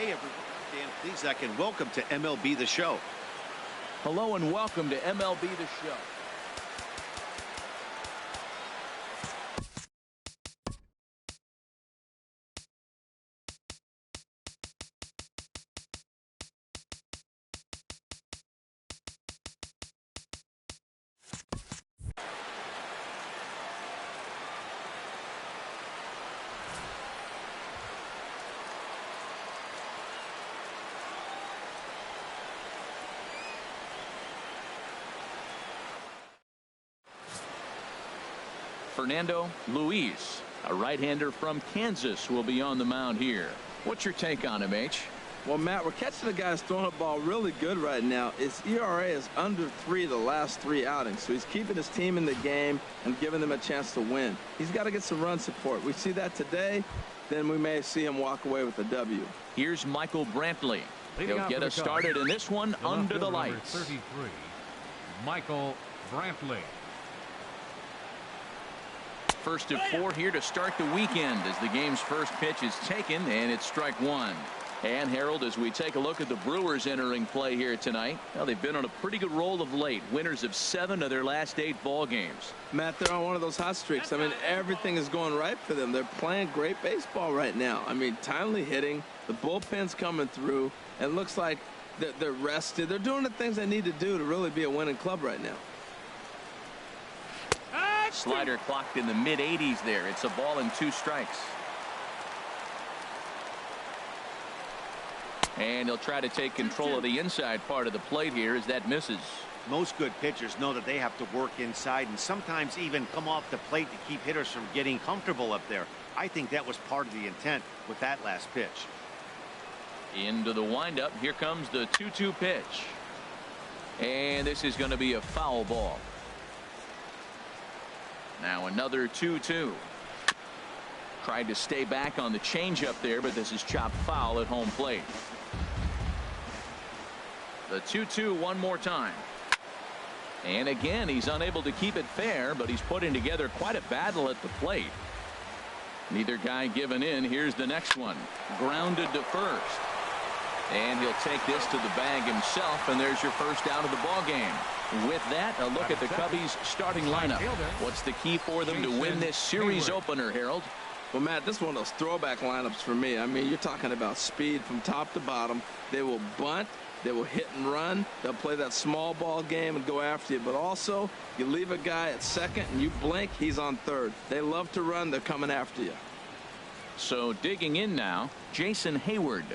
Hey everyone, Dan Plesac, and welcome to MLB The Show. Hello and welcome to MLB The Show. Fernando Luis, a right-hander from Kansas, will be on the mound here. What's your take on him, H? Well, Matt, we're catching a guy that's throwing the ball really good right now. His ERA is under 3 the last 3 outings, so he's keeping his team in the game and giving them a chance to win. He's got to get some run support. We see that today, then we may see him walk away with a W. Here's Michael Brantley. He'll get us started in this one under the lights. 33, Michael Brantley. First of 4 here to start the weekend as the game's first pitch is taken, and it's strike 1. And Harold, as we take a look at the Brewers entering play here tonight, well, they've been on a pretty good roll of late. Winners of 7 of their last 8 ball games. Matt, they're on one of those hot streaks. I mean, everything is going right for them. They're playing great baseball right now. I mean, timely hitting, the bullpen's coming through, and it looks like they're rested. They're doing the things they need to do to really be a winning club right now. Slider clocked in the mid-80s there. It's a ball and 2 strikes. And he'll try to take control of the inside part of the plate here as that misses. Most good pitchers know that they have to work inside and sometimes even come off the plate to keep hitters from getting comfortable up there. I think that was part of the intent with that last pitch. Into the windup. Here comes the 2-2 pitch. And this is going to be a foul ball. Now another 2-2. Tried to stay back on the changeup there, but this is chopped foul at home plate. The 2-2 one more time. And again, he's unable to keep it fair, but he's putting together quite a battle at the plate. Neither guy giving in. Here's the next one. Grounded to first. And he'll take this to the bag himself, and there's your first out of the ball game. With that, a look at the Cubbies starting lineup. What's the key for them to win this series opener, Harold? Well, Matt, this is one of those throwback lineups for me. I mean, you're talking about speed from top to bottom. They will bunt. They will hit and run. They'll play that small ball game and go after you. But also, you leave a guy at second and you blink, he's on third. They love to run. They're coming after you. So digging in now, Jason Hayward.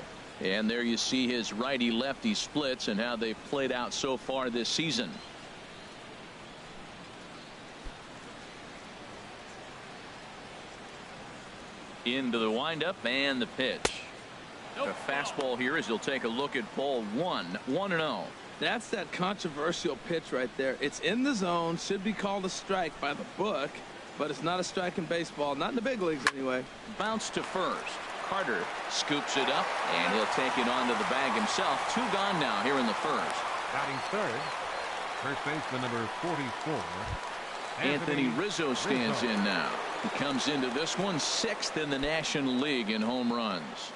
And there you see his righty-lefty splits and how they've played out so far this season. Into the windup and the pitch. A fastball here as he'll take a look at ball 1. 1-0. That's that controversial pitch right there. It's in the zone, should be called a strike by the book, but it's not a strike in baseball, not in the big leagues anyway. Bounce to first. Carter scoops it up, and he'll take it onto the bag himself. 2 gone now here in the first. Batting third, first baseman number 44. Anthony Rizzo stands in now. He comes into this one 6th in the National League in home runs.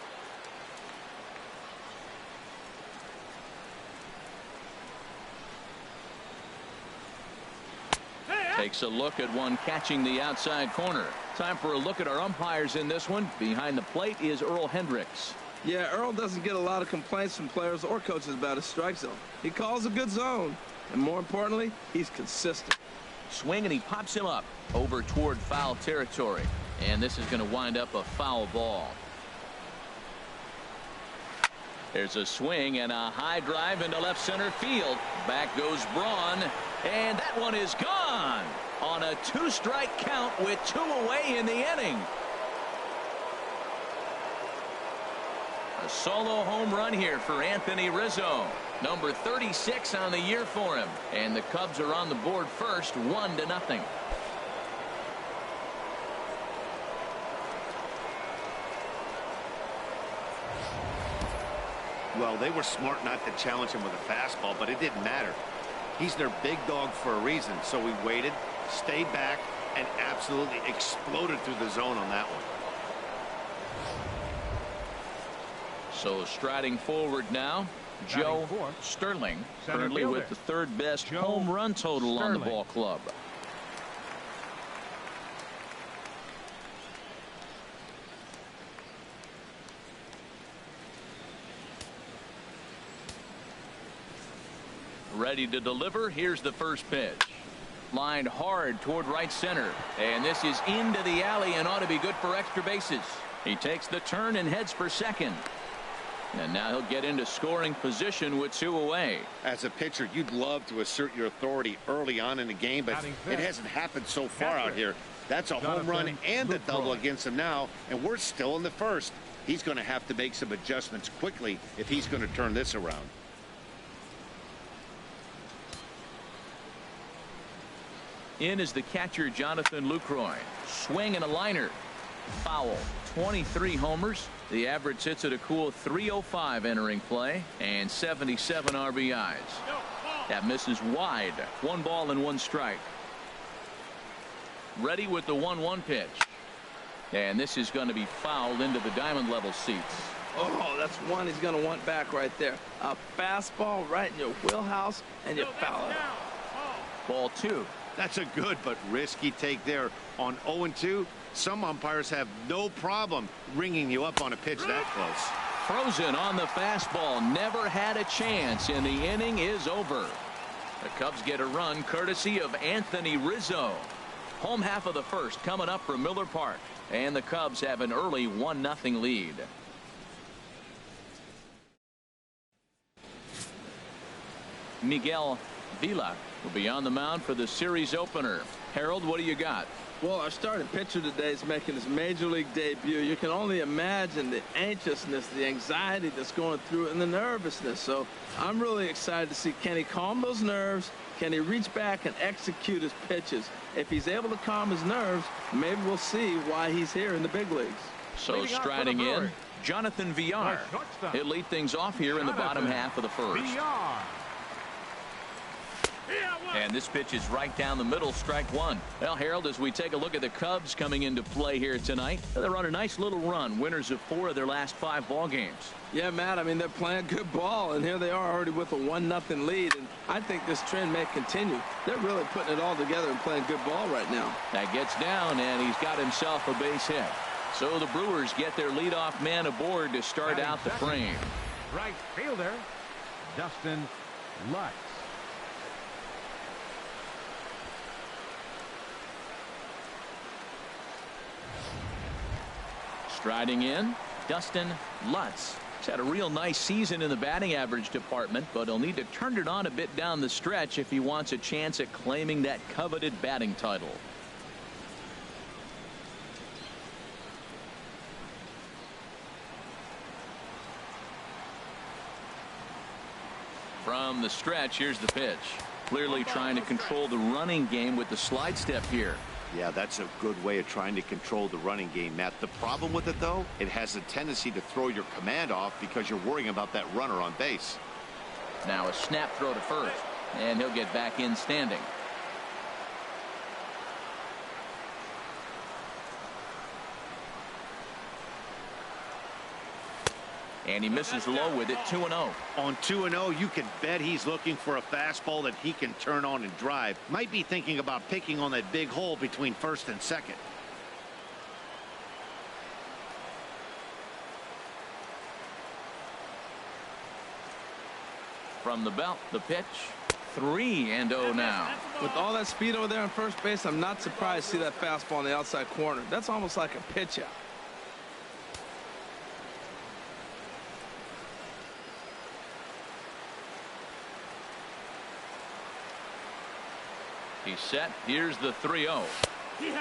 Takes a look at one catching the outside corner. Time for a look at our umpires in this one. Behind the plate is Earl Hendricks. Yeah, Earl doesn't get a lot of complaints from players or coaches about his strike zone. He calls a good zone, and more importantly, he's consistent. Swing, and he pops him up over toward foul territory, and this is going to wind up a foul ball. There's a swing and a high drive into left center field. Back goes Braun, and that one is gone on a 2-strike count with 2 away in the inning. A solo home run here for Anthony Rizzo. Number 36 on the year for him. And the Cubs are on the board first, 1-0. Well, they were smart not to challenge him with a fastball, but it didn't matter. He's their big dog for a reason, so we waited, stayed back, and absolutely exploded through the zone on that one. So striding forward now, Joe Sterling, currently with the third best home run total on the ball club. Ready to deliver. Here's the first pitch. Lined hard toward right center. And this is into the alley and ought to be good for extra bases. He takes the turn and heads for second. And now he'll get into scoring position with 2 away. As a pitcher, you'd love to assert your authority early on in the game, but it hasn't happened so far out here. That's a home run and a double against him now, and we're still in the first. He's going to have to make some adjustments quickly if he's going to turn this around. In is the catcher, Jonathan Lucroy. Swing and a liner. Foul. 23 homers. The average sits at a cool 305 entering play, and 77 RBIs. That misses wide. 1 ball and 1 strike. Ready with the 1-1 pitch. And this is going to be fouled into the diamond level seats. Oh, that's one he's going to want back right there. A fastball right in your wheelhouse, and you foul it. Ball 2. That's a good but risky take there. On 0-2, some umpires have no problem ringing you up on a pitch that close. Frozen on the fastball. Never had a chance, and the inning is over. The Cubs get a run courtesy of Anthony Rizzo. Home half of the first coming up from Miller Park, and the Cubs have an early 1-0 lead. Miguel Vila will be on the mound for the series opener. Harold, what do you got? Well, our starting pitcher today is making his major league debut. You can only imagine the anxiousness, the anxiety that's going through it, and the nervousness. So I'm really excited to see, can he calm those nerves? Can he reach back and execute his pitches? If he's able to calm his nerves, maybe we'll see why he's here in the big leagues. So striding in, Jonathan Villar. He'll lead things off here in the bottom half of the first. And this pitch is right down the middle, strike 1. Well, Harold, as we take a look at the Cubs coming into play here tonight, they're on a nice little run, winners of 4 of their last 5 ball games. Yeah, Matt, I mean, they're playing good ball, and here they are already with a 1-0 lead, and I think this trend may continue. They're really putting it all together and playing good ball right now. That gets down, and he's got himself a base hit. So the Brewers get their leadoff man aboard to start out the frame. Right fielder, Dustin Lutz. Striding in, Dustin Lutz. He's had a real nice season in the batting average department, but he'll need to turn it on a bit down the stretch if he wants a chance at claiming that coveted batting title. From the stretch, here's the pitch. Clearly trying to control the running game with the slide step here. Yeah, that's a good way of trying to control the running game, Matt. The problem with it, though, it has a tendency to throw your command off because you're worrying about that runner on base. Now a snap throw to first, and he'll get back in standing. And he misses low with it, 2-0. On 2-0, you can bet he's looking for a fastball that he can turn on and drive. Might be thinking about picking on that big hole between first and second. From the belt, the pitch. 3-0 now. With all that speed over there on first base, I'm not surprised to see that fastball on the outside corner. That's almost like a pitch out. He's set. Here's the 3-0.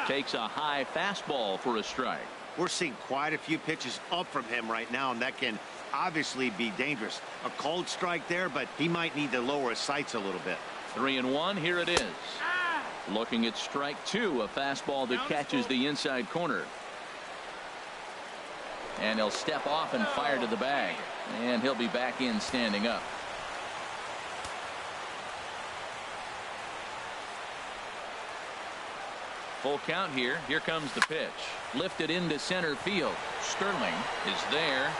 Takes a high fastball for a strike. We're seeing quite a few pitches up from him right now, and that can obviously be dangerous. A cold strike there, but he might need to lower his sights a little bit. 3-1. Here it is. Looking at strike 2, a fastball that catches the inside corner. And he'll step off and fire to the bag. And he'll be back in standing up. Full count here. Here comes the pitch. Lifted into center field. Sterling is there,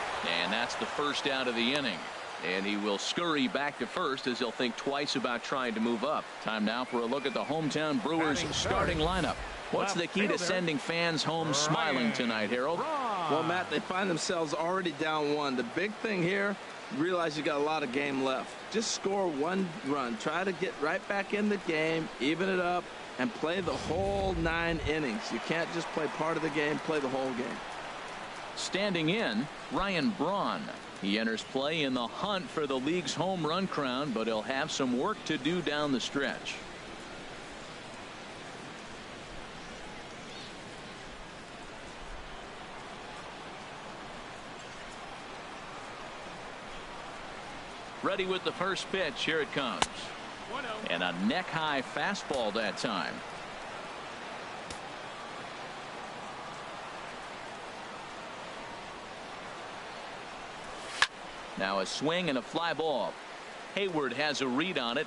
and that's the first out of the inning. And he will scurry back to first as he'll think twice about trying to move up. Time now for a look at the hometown Brewers starting lineup. What's the key to sending fans home smiling tonight, Harold? Well, Matt, they find themselves already down 1. The big thing here, realize you got a lot of game left. Just score 1 run. Try to get right back in the game, even it up, and play the whole 9 innings. You can't just play part of the game, play the whole game. Standing in, Ryan Braun. He enters play in the hunt for the league's home run crown, but he'll have some work to do down the stretch. Ready with the first pitch. Here it comes. And a neck-high fastball that time. Now a swing and a fly ball. Hayward has a read on it.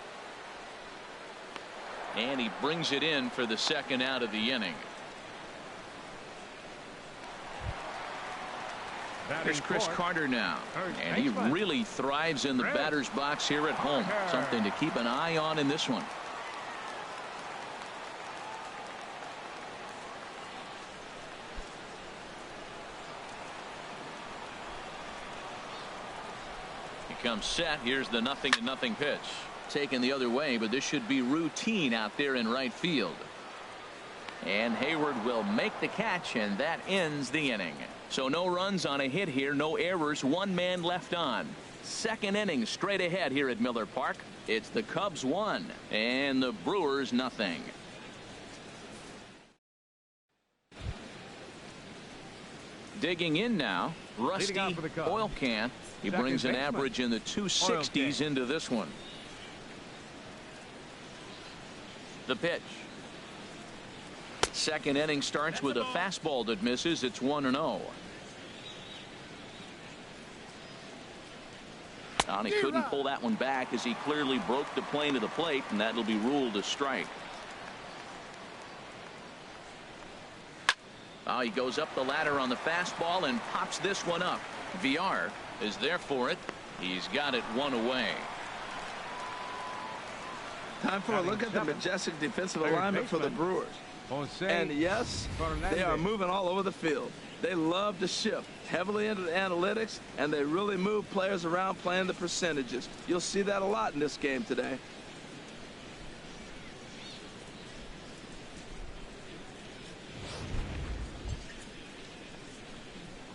And he brings it in for the second out of the inning. Here's Chris Carter now. And he really thrives in the batter's box here at home. Something to keep an eye on in this one. Comes set. Here's the 0-0 pitch. Taken the other way, but this should be routine out there in right field. And Hayward will make the catch, and that ends the inning. So no runs on a hit here, no errors, 1 man left on. Second inning straight ahead here at Miller Park. It's the Cubs 1 and the Brewers 0. Digging in now, Rusty Oil Can. He brings an average in the 260s into this one. The pitch. Second inning starts with a fastball that misses. It's 1-0. And he couldn't pull that one back as he clearly broke the plane of the plate, and that'll be ruled a strike. Oh, he goes up the ladder on the fastball and pops this one up. VR is there for it. He's got it 1 away. Time for a look at the majestic defensive alignment for the Brewers. And yes, they are moving all over the field. They love to shift heavily into the analytics, and they really move players around playing the percentages. You'll see that a lot in this game today.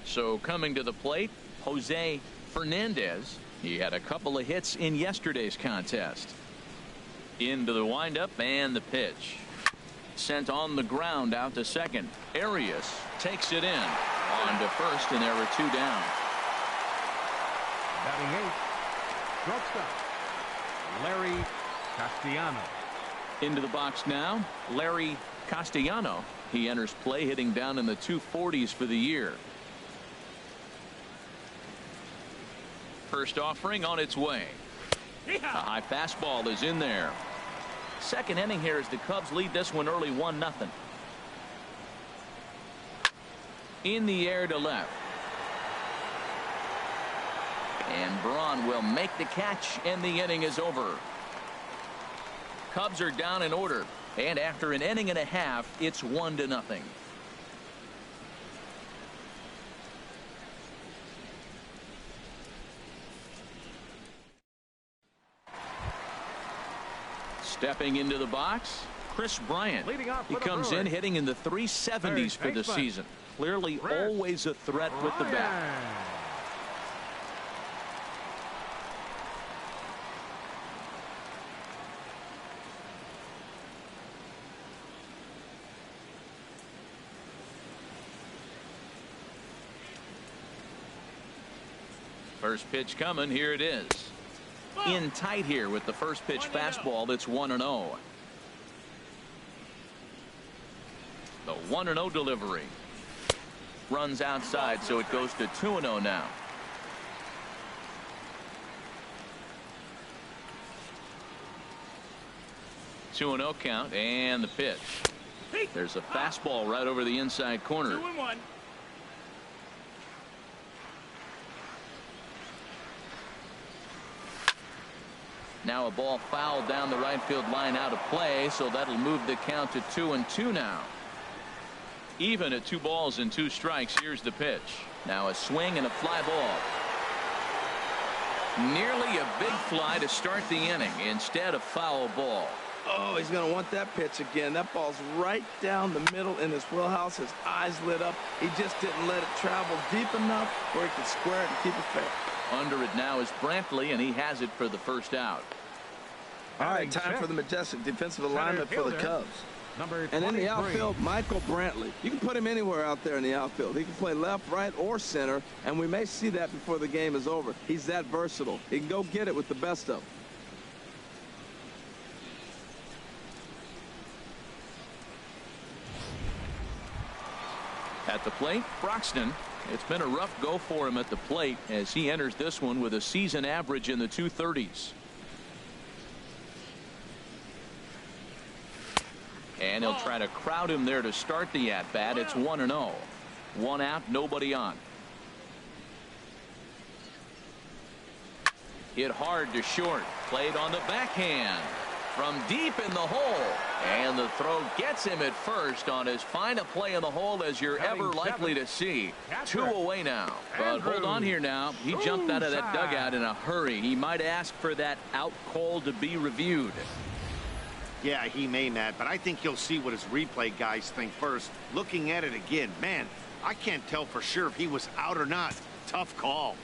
So coming to the plate, Jose Fernandez. He had a couple of hits in yesterday's contest. Into the windup and the pitch. Sent on the ground out to second. Arias takes it in. On to first, and there were 2 down. Batting 8, shortstop, Larry Castellano. Into the box now, Larry Castellano. He enters play hitting down in the 240s for the year. First offering on its way. A high fastball is in there. Second inning here as the Cubs lead this one early 1-0. In the air to left. And Braun will make the catch, and the inning is over. Cubs are down in order, and after an inning and a half, it's 1-0. Stepping into the box, Chris Bryant. He comes in hitting in the 370s for the season. Clearly always a threat with the bat. First pitch coming. Here it is. In tight here with the first pitch fastball. That's 1-0. The 1-0 delivery. Runs outside, so it goes to 2-0 now. Two 2-0 count, and the pitch. There's a fastball right over the inside corner. 2-1. Now a ball fouled down the right field line, out of play, so that'll move the count to 2-2 now. Even at 2 balls and 2 strikes. Here's the pitch. Now a swing and a fly ball. Nearly a big fly to start the inning. Instead, a foul ball. Oh, he's going to want that pitch again. That ball's right down the middle in his wheelhouse. His eyes lit up. He just didn't let it travel deep enough where he could square it and keep it fair. Under it now is Brantley, and he has it for the first out. All right, time for the majestic defensive alignment for the Cubs. And in the outfield, Michael Brantley. You can put him anywhere out there in the outfield. He can play left, right, or center, and we may see that before the game is over. He's that versatile. He can go get it with the best of them. At the plate, Broxton. It's been a rough go for him at the plate as he enters this one with a season average in the 230s. And he'll try to crowd him there to start the at-bat. It's 1-0. 1 out, nobody on. Hit hard to short. Played on the backhand. From deep in the hole. And the throw gets him at first on as fine a play in the hole as you're ever likely to see. 2 away now. But hold on here now. He jumped out of that dugout in a hurry. He might ask for that out call to be reviewed. Yeah, he may, Matt, but I think you'll see what his replay guys think first. Looking at it again, man, I can't tell for sure if he was out or not. Tough call.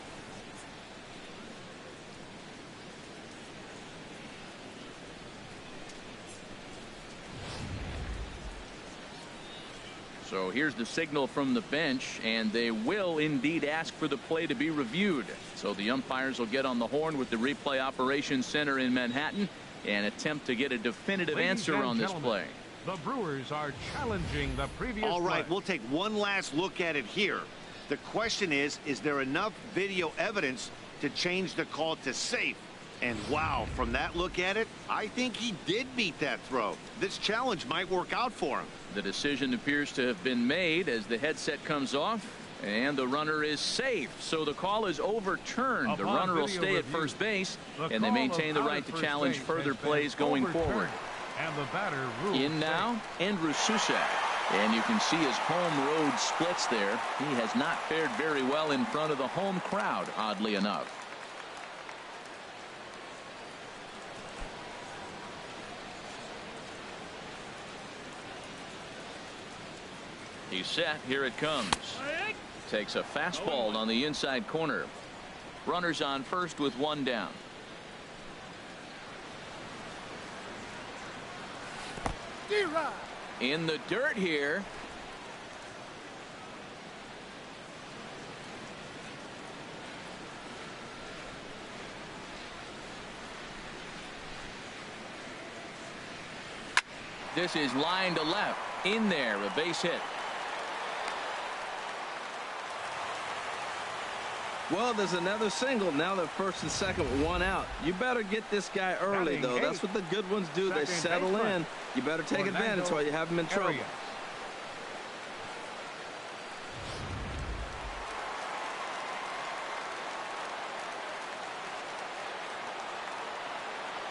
So here's the signal from the bench, and they will indeed ask for the play to be reviewed. So the umpires will get on the horn with the replay operations center in Manhattan and attempt to get a definitive answer on this play. The Brewers are challenging the previous All right, play. we'll take one last look at it here. The question is there enough video evidence to change the call to safe? And wow, from that look at it, I think he did beat that throw. This challenge might work out for him. The decision appears to have been made as the headset comes off, and the runner is safe. So the call is overturned. The runner will stay at first base, and they maintain the right to challenge further plays going forward. And the batter in now, Andrew Susak. And you can see his home road splits there. He has not fared very well in front of the home crowd, oddly enough. He's set. Here it comes. Takes a fastball on the inside corner. Runners on first with 1 down. In the dirt here. This is line to left. In there, a base hit. Well, there's another single. Now they're first and second with 1 out. You better get this guy early, though. That's what the good ones do. They settle in. You better take advantage while you have them in trouble.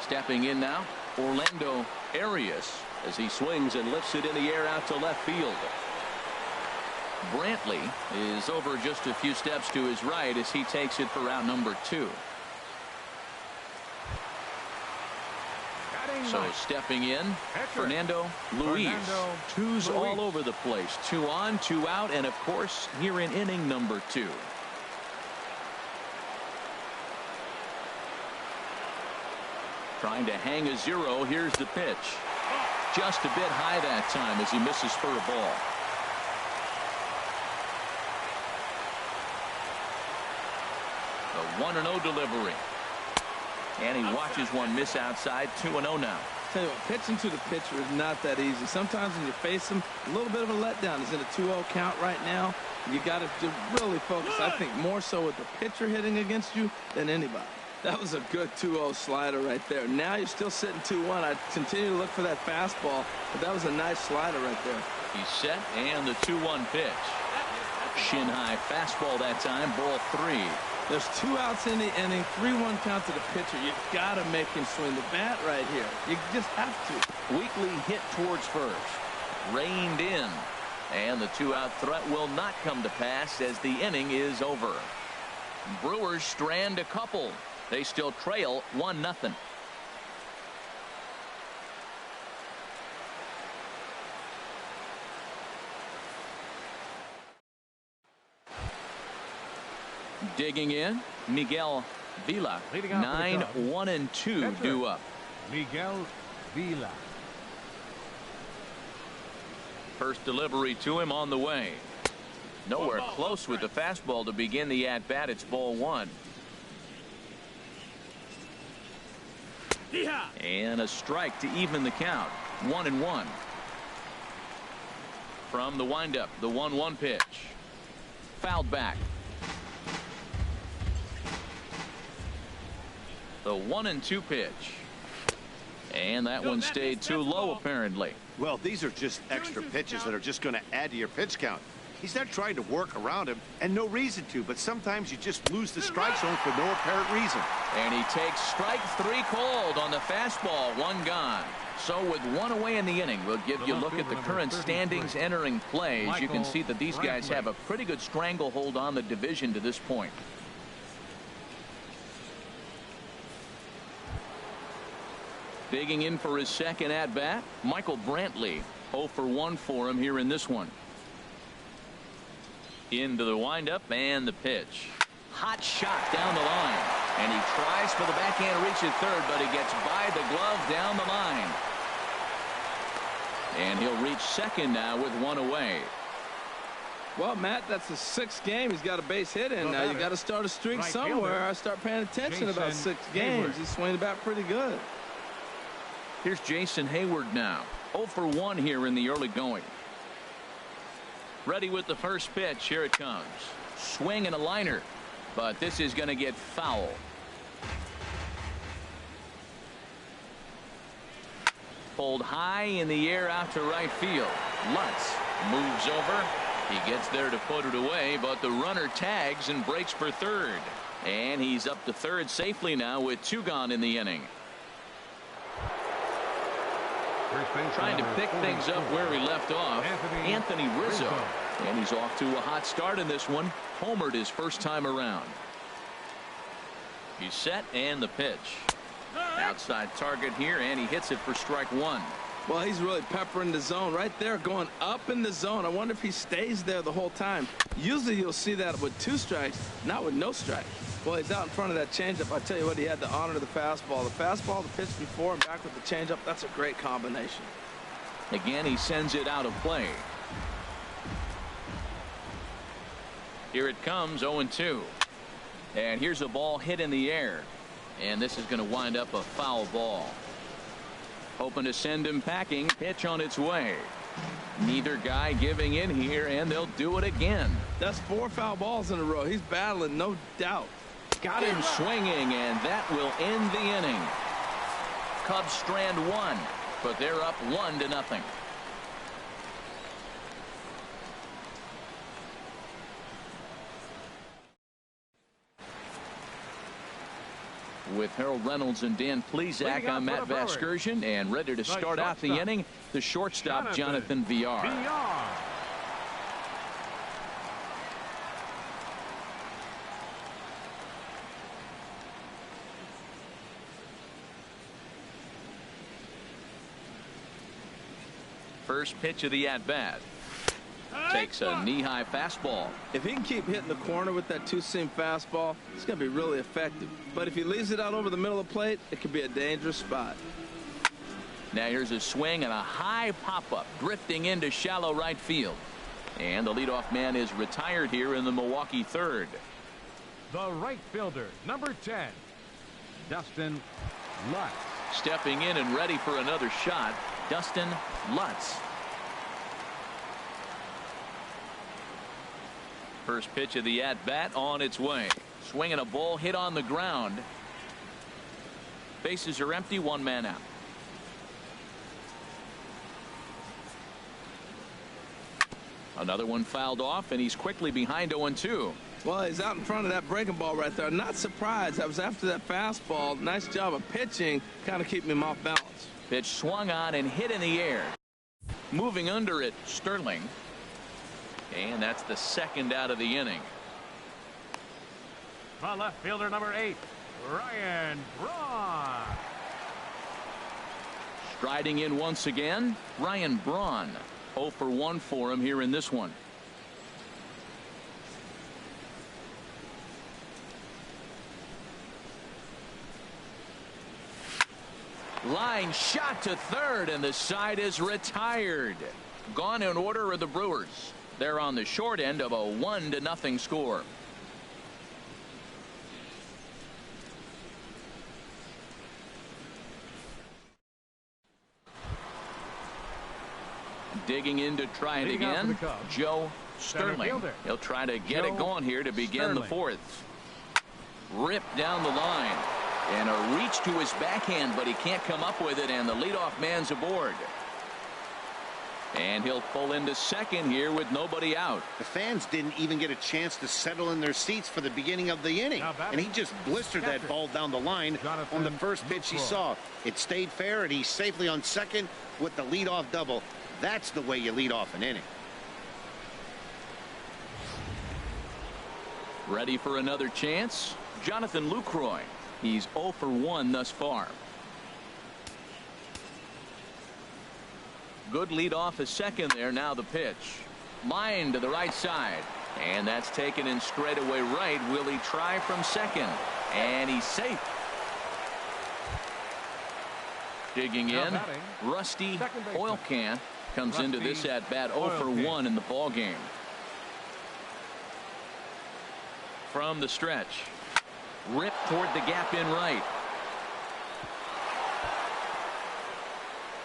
Stepping in now, Orlando Arias, as he swings and lifts it in the air out to left field. Brantley is over just a few steps to his right as he takes it for out number 2. So stepping in, Fernando Luis. 2's all over the place. 2 on, 2 out, and of course here in inning number 2. Trying to hang a 0. Here's the pitch. Just a bit high that time as he misses for a ball. The 1-0 delivery. And he watches one miss outside. 2-0 now. Tell you what, pitching to the pitcher is not that easy. Sometimes when you face him, a little bit of a letdown. He's in a 2-0 count right now. You got to really focus, I think, more so with the pitcher hitting against you than anybody. That was a good 2-0 slider right there. Now you're still sitting 2-1. I continue to look for that fastball, but that was a nice slider right there. He's set, and the 2-1 pitch. Shin high fastball that time, ball 3. There's 2 outs in the inning, 3-1 count to the pitcher. You've got to make him swing the bat right here. You just have to. Weakly hit towards first. Reined in. And the 2-out threat will not come to pass as the inning is over. Brewers strand a couple. They still trail 1-0. Digging in, Miguel Vila. 9-1-2 due up. Miguel Vila. First delivery to him on the way. Nowhere close with the fastball to begin the at-bat. It's ball 1. And a strike to even the count. 1-1. From the windup, the 1-1 pitch. Fouled back. The 1-2 pitch. And that one stayed too low, apparently. Well, these are just extra pitches that are just going to add to your pitch count. He's not trying to work around him, and no reason to, but sometimes you just lose the strike zone for no apparent reason. And he takes strike 3 called on the fastball. 1 gone. So with 1 away in the inning, we'll give you a look at the current standings entering play. As you can see that these guys have a pretty good stranglehold on the division to this point. Digging in for his second at-bat, Michael Brantley. 0 for 1 for him here in this one. Into the windup and the pitch. Hot shot down the line. And he tries for the backhand reach at third, but he gets by the glove down the line. And he'll reach second now with 1 away. Well, Matt, that's the 6th game. He's got a base hit in. Now you got to start a streak somewhere. I start paying attention about 6 games. He's swinging the bat pretty good. Here's Jason Hayward now. 0 for 1 here in the early going. Ready with the first pitch. Here it comes. Swing and a liner. But this is going to get foul. Pulled high in the air out to right field. Lutz moves over. He gets there to put it away, but the runner tags and breaks for third. And he's up to third safely now with 2 gone in the inning. Trying to pick things up where he left off. Anthony Rizzo. And he's off to a hot start in this one. Homered his first time around. He's set and the pitch. Outside target here, and he hits it for strike 1. Well, he's really peppering the zone right there, going up in the zone. I wonder if he stays there the whole time. Usually you'll see that with 2 strikes, not with no strikes. Well, he's out in front of that changeup. I tell you what, he had to honor the fastball. The fastball, the pitch before, and back with the changeup. That's a great combination. Again, he sends it out of play. Here it comes, 0-2. And here's a ball hit in the air. And this is going to wind up a foul ball. Hoping to send him packing. Pitch on its way. Neither guy giving in here, and they'll do it again. That's 4 foul balls in a row. He's battling, no doubt. Got him swinging, and that will end the inning. Cubs strand 1, but they're up 1-0. With Harold Reynolds and Dan Plesac, I'm Matt Vasgersian, and ready to start out the inning, the shortstop, Jonathan Villar. First pitch of the at-bat. Takes a knee-high fastball. If he can keep hitting the corner with that 2-seam fastball, it's going to be really effective. But if he leaves it out over the middle of the plate, it could be a dangerous spot. Now here's a swing and a high pop-up, drifting into shallow right field. And the leadoff man is retired here in the Milwaukee third. The right fielder, number 10, Dustin Lutz. Stepping in and ready for another shot, Dustin Lutz. First pitch of the at-bat on its way. Swinging a ball hit on the ground. Bases are empty, one man out. Another one fouled off, and he's quickly behind 0-2. Well, he's out in front of that breaking ball right there. Not surprised. I was after that fastball. Nice job of pitching, kind of keeping him off balance. Pitch swung on and hit in the air. Moving under it, Sterling. And that's the second out of the inning. The left fielder, number 8, Ryan Braun. Striding in once again, Ryan Braun. 0 for 1 for him here in this one. Line shot to third, and the side is retired. Gone in order are the Brewers. They're on the short end of a 1-0 score. Digging in to try it again, Joe Sterling. He'll try to get it going here to begin the fourth. Ripped down the line. And a reach to his backhand, but he can't come up with it, and the leadoff man's aboard. And he'll pull into second here with nobody out. The fans didn't even get a chance to settle in their seats for the beginning of the inning. And he just blistered that ball down the line on the first pitch he saw. It stayed fair, and he's safely on second with the leadoff double. That's the way you lead off an inning. Ready for another chance? Jonathan Lucroy. He's 0 for 1 thus far. Good lead off a second there. Now the pitch. Line to the right side. And that's taken in straightaway right. Will he try from second? And he's safe. Digging in. Rusty Oil Can comes into this at bat 0 for 1 in the ball game. From the stretch. Ripped toward the gap in right.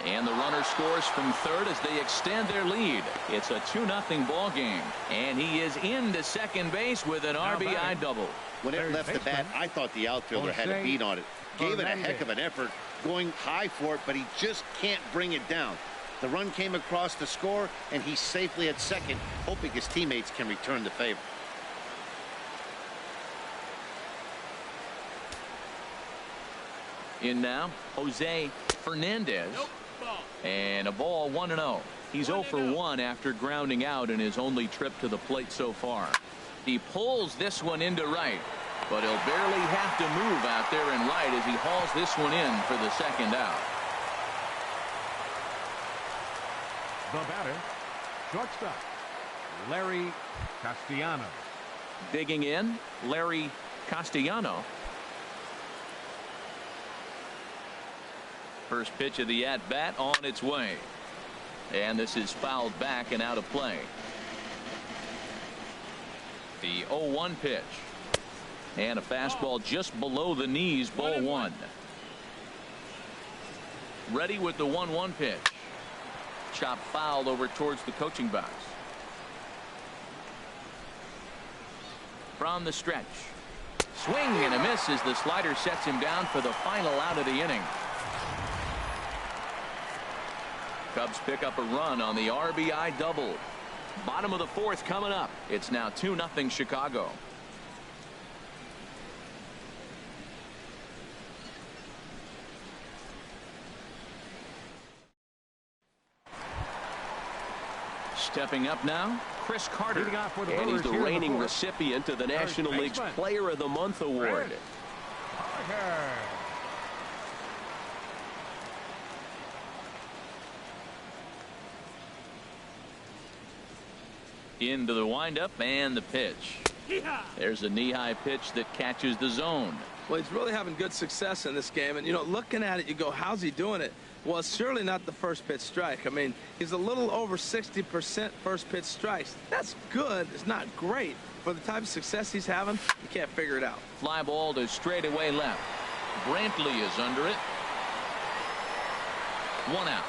And the runner scores from third as they extend their lead. It's a 2-0 ball game. And he is into second base with an RBI double. When it left the bat, I thought the outfielder had a beat on it. Gave it a heck of an effort, going high for it, but he just can't bring it down. The run came across to score, and he's safely at second, hoping his teammates can return the favor. In now, Jose Fernandez. And a ball 1-0. He's 0 for 1 after grounding out in his only trip to the plate so far. He pulls this one into right, but he'll barely have to move out there in right as he hauls this one in for the second out. The batter, shortstop, Larry Castellano. Digging in, Larry Castellano. First pitch of the at-bat on its way. And this is fouled back and out of play. The 0-1 pitch. And a fastball just below the knees, ball 1. Ready with the 1-1 pitch. Chop fouled over towards the coaching box. From the stretch. Swing and a miss as the slider sets him down for the final out of the inning. Cubs pick up a run on the RBI double. Bottom of the fourth coming up. It's now 2-0 Chicago. Stepping up now, Chris Carter. And he's the reigning recipient of the National League's Player of the Month award. Into the windup and the pitch. There's a knee-high pitch that catches the zone. Well, he's really having good success in this game. And, you know, looking at it, you go, how's he doing it? Well, it's surely not the first pitch strike. I mean, he's a little over 60% first pitch strikes. That's good. It's not great. For the type of success he's having, you can't figure it out. Fly ball to straightaway left. Brantley is under it. 1 out.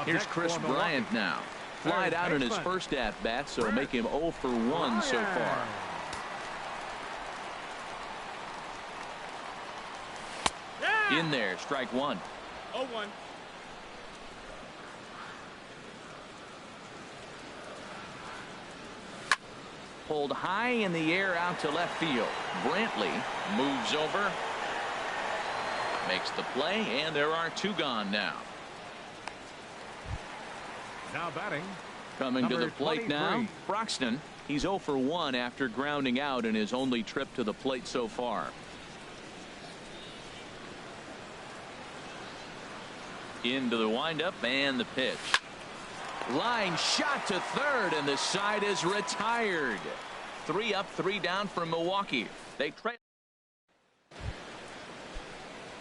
Here's Chris Bryant now. Flied out in his first at-bat, so make him 0 for 1 so far. In there, strike one. 0-1. Pulled high in the air out to left field. Brantley moves over, makes the play, and there are two gone now. Now batting. Coming to Number the plate 23. now, Broxton. He's 0 for 1 after grounding out in his only trip to the plate so far. Into the windup and the pitch. Line shot to third, and the side is retired. 3 up, 3 down for Milwaukee. They trail.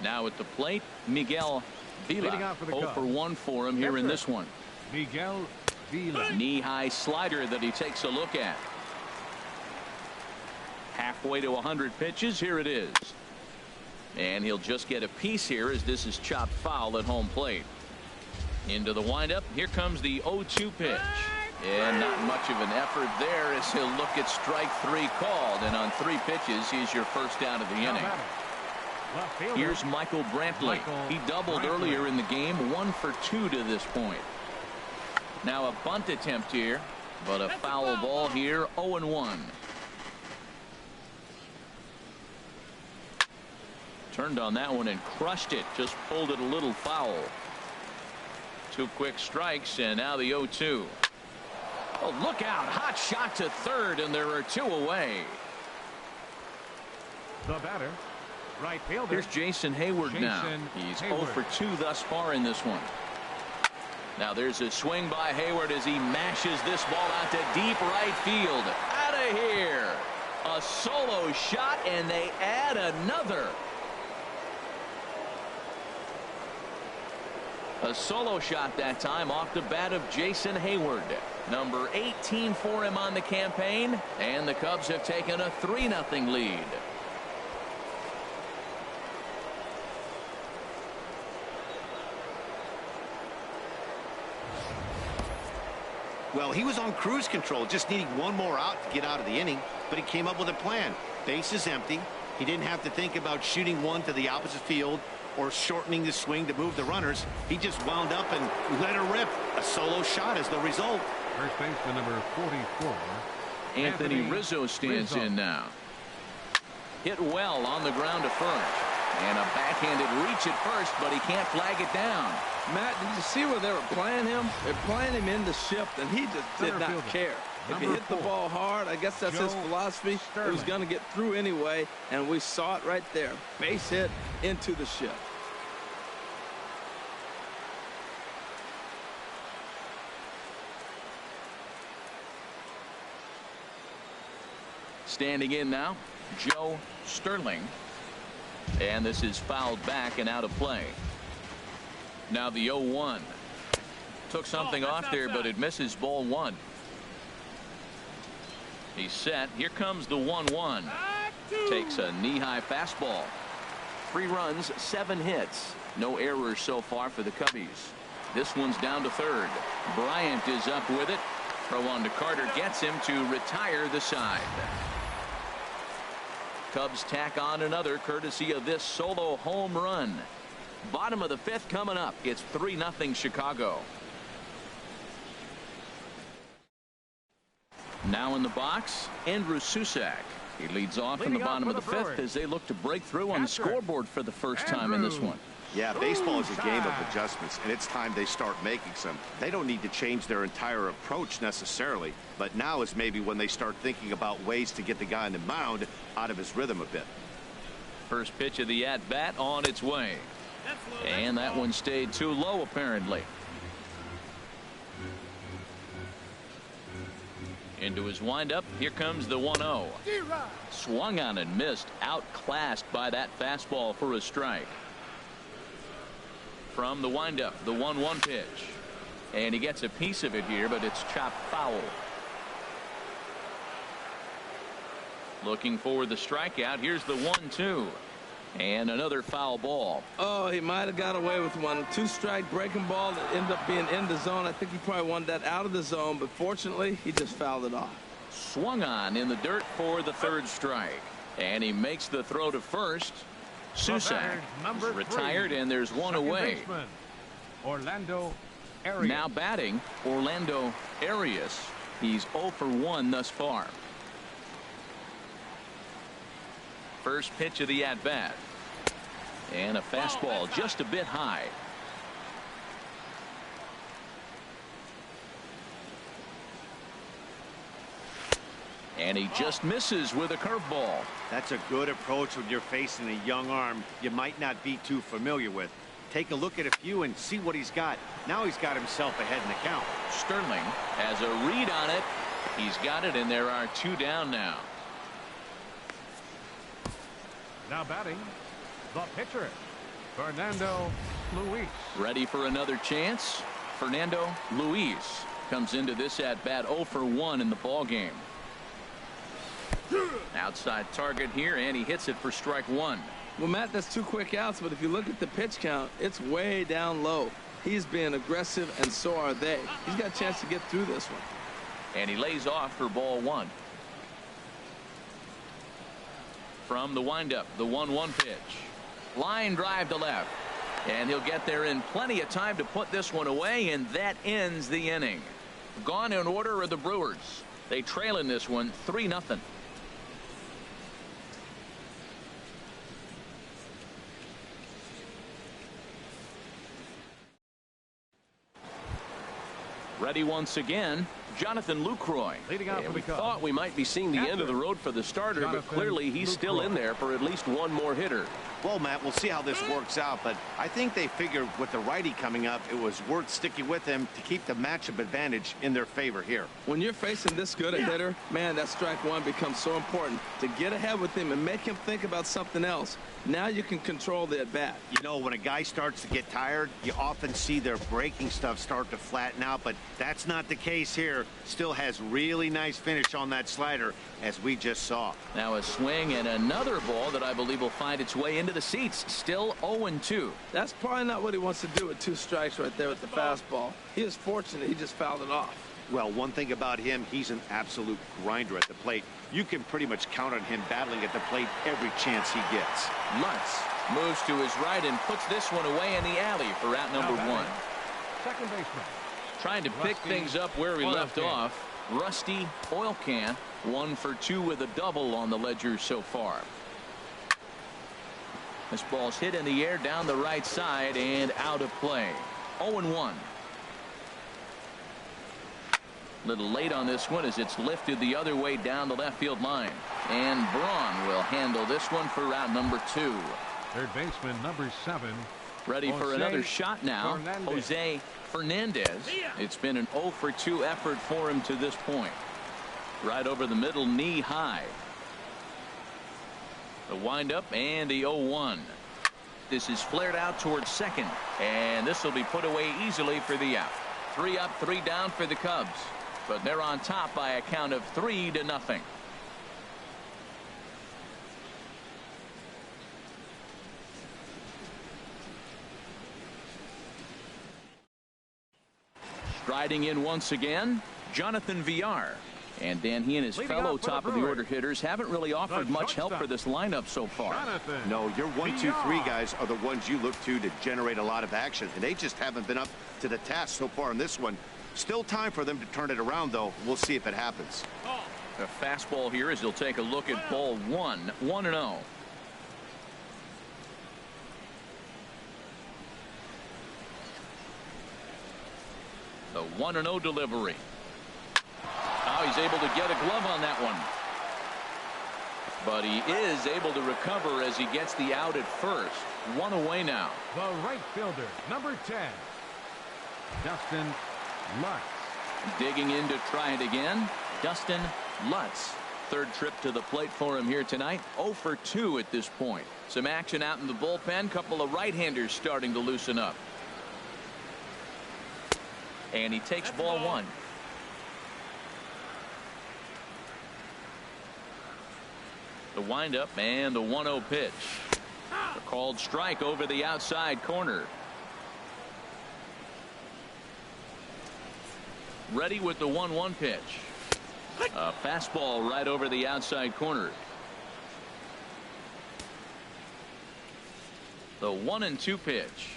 Now at the plate, Miguel Vila. 0 for 1 for him here in this one. Miguel Vila. Knee-high slider that he takes a look at. Halfway to 100 pitches. Here it is. And he'll just get a piece here as this is chopped foul at home plate. Into the windup. Here comes the 0-2 pitch. And not much of an effort there as he'll look at strike 3 called. And on 3 pitches, he's your first out of the inning. Here's Michael Brantley. He doubled earlier in the game. 1 for 2 to this point. Now a bunt attempt here, but a foul ball here. 0-1. Turned on that one and crushed it. Just pulled it a little foul. 2 quick strikes, and now the 0-2. Oh, look out. Hot shot to third, and there are 2 away. The batter, right fielder. Here's Jason Hayward now. He's 0 for 2 thus far in this one. Now there's a swing by Hayward as he mashes this ball out to deep right field. Out of here. A solo shot, and they add another. A solo shot that time off the bat of Jason Hayward. Number 18 for him on the campaign, and the Cubs have taken a 3-0 lead. Well, he was on cruise control, just needing one more out to get out of the inning, but he came up with a plan. Base is empty. He didn't have to think about shooting one to the opposite field or shortening the swing to move the runners. He just wound up and let her rip. A solo shot is the result. First baseman number 44. Anthony Rizzo stands in now. Hit well on the ground to first. And a backhanded reach at first, but he can't flag it down. Matt, did you see where they were playing him? They're playing him in the shift, and he just did not care. If he hit the ball hard, I guess that's his philosophy. He was going to get through anyway, and we saw it right there. Base hit into the shift. Standing in now, Joe Sterling. And this is fouled back and out of play. Now the 0-1. Took something off there, but it misses ball 1. He's set. Here comes the 1-1. Takes a knee-high fastball. 3 runs, 7 hits. No errors so far for the Cubbies. This one's down to third. Bryant is up with it. Throw on to Carter gets him to retire the side. Cubs tack on another courtesy of this solo home run. Bottom of the 5th coming up. It's 3-0 Chicago. Now in the box, Andrew Susac. He leads off in the bottom of the 5th as they look to break through on the scoreboard for the first time in this one. Yeah, baseball is a game of adjustments, and it's time they start making some. They don't need to change their entire approach necessarily, but now is maybe when they start thinking about ways to get the guy on the mound out of his rhythm a bit. First pitch of the at-bat on its way. And that one stayed too low apparently. Into his windup. Here comes the 1-0. Swung on and missed. Outclassed by that fastball for a strike. From the windup, the 1-1 pitch. And he gets a piece of it here, but it's chopped foul. Looking for the strikeout. Here's the 1-2. And another foul ball. Oh, he might have got away with one. 2-strike breaking ball that ended up being in the zone. I think he probably wanted that out of the zone, but fortunately, he just fouled it off. Swung on in the dirt for the 3rd strike. And he makes the throw to first. Susak is retired, and there's one away. Now batting, Orlando Arias. He's 0 for 1 thus far. First pitch of the at-bat. And a fastball just a bit high. And he just misses with a curveball. That's a good approach when you're facing a young arm you might not be too familiar with. Take a look at a few and see what he's got. Now he's got himself ahead in the count. Sterling has a read on it. He's got it, and there are 2 down now. Now batting, the pitcher, Fernando Luis. Ready for another chance. Fernando Luis comes into this at bat 0 for 1 in the ball game. Outside target here, and he hits it for strike 1. Well, Matt, that's 2 quick outs, but if you look at the pitch count, it's way down low. He's being aggressive, and so are they. He's got a chance to get through this one. And he lays off for ball 1. From the windup, the 1-1 pitch. Line drive to left. And he'll get there in plenty of time to put this one away, and that ends the inning. Gone in order are the Brewers. They trail in this one 3-0. Ready once again, Jonathan Lucroy. And we thought we might be seeing the end of the road for the starter, but clearly he's still in there for at least one more hitter. Well, Matt, we'll see how this works out, but I think they figured with the righty coming up, it was worth sticking with him to keep the matchup advantage in their favor here. When you're facing this good a hitter, man, that strike 1 becomes so important to get ahead with him and make him think about something else. Now you can control the at bat. You know, when a guy starts to get tired, you often see their breaking stuff start to flatten out, but that's not the case here. Still has really nice finish on that slider, as we just saw. Now a swing and another ball that I believe will find its way into the seats. Still 0-2. That's probably not what he wants to do with 2 strikes right there with the fastball. He is fortunate he just fouled it off. Well, one thing about him, he's an absolute grinder at the plate. You can pretty much count on him battling at the plate every chance he gets. Lutz moves to his right and puts this one away in the alley for out number 1. Second baseman. Trying to pick things up where we left off. Rusty Oil Can, 1 for 2 with a double on the ledger so far. This ball's hit in the air down the right side and out of play. 0-1. Little late on this one as it's lifted the other way down the left field line. And Braun will handle this one for out number 2. Third baseman number 7. Ready for another shot now. Jose Fernandez. It's been an 0 for 2 effort for him to this point. Right over the middle, knee high. The windup and the 0-1. This is flared out towards second, and this will be put away easily for the out. 3 up, 3 down for the Cubs, but they're on top by a count of 3-0. Striding in once again, Jonathan Villar. And Dan, he and his fellow top of the order hitters haven't really offered much help for this lineup so far. No, your 1, 2, 3 guys are the ones you look to generate a lot of action, and they just haven't been up to the task so far in this one. Still time for them to turn it around, though. We'll see if it happens. A fastball here as he'll take a look at ball 1, 1-0. The 1-0 delivery. Now he's able to get a glove on that one. But he is able to recover as he gets the out at first. 1 away now. The right fielder, number 10, Dustin Lutz. Digging in to try it again, Dustin Lutz. Third trip to the plate for him here tonight. 0 for 2 at this point. Some action out in the bullpen. Couple of right-handers starting to loosen up. And he takes ball 1. The windup and the 1-0 pitch. A called strike over the outside corner. Ready with the 1-1 pitch. A fastball right over the outside corner. The 1-2 pitch.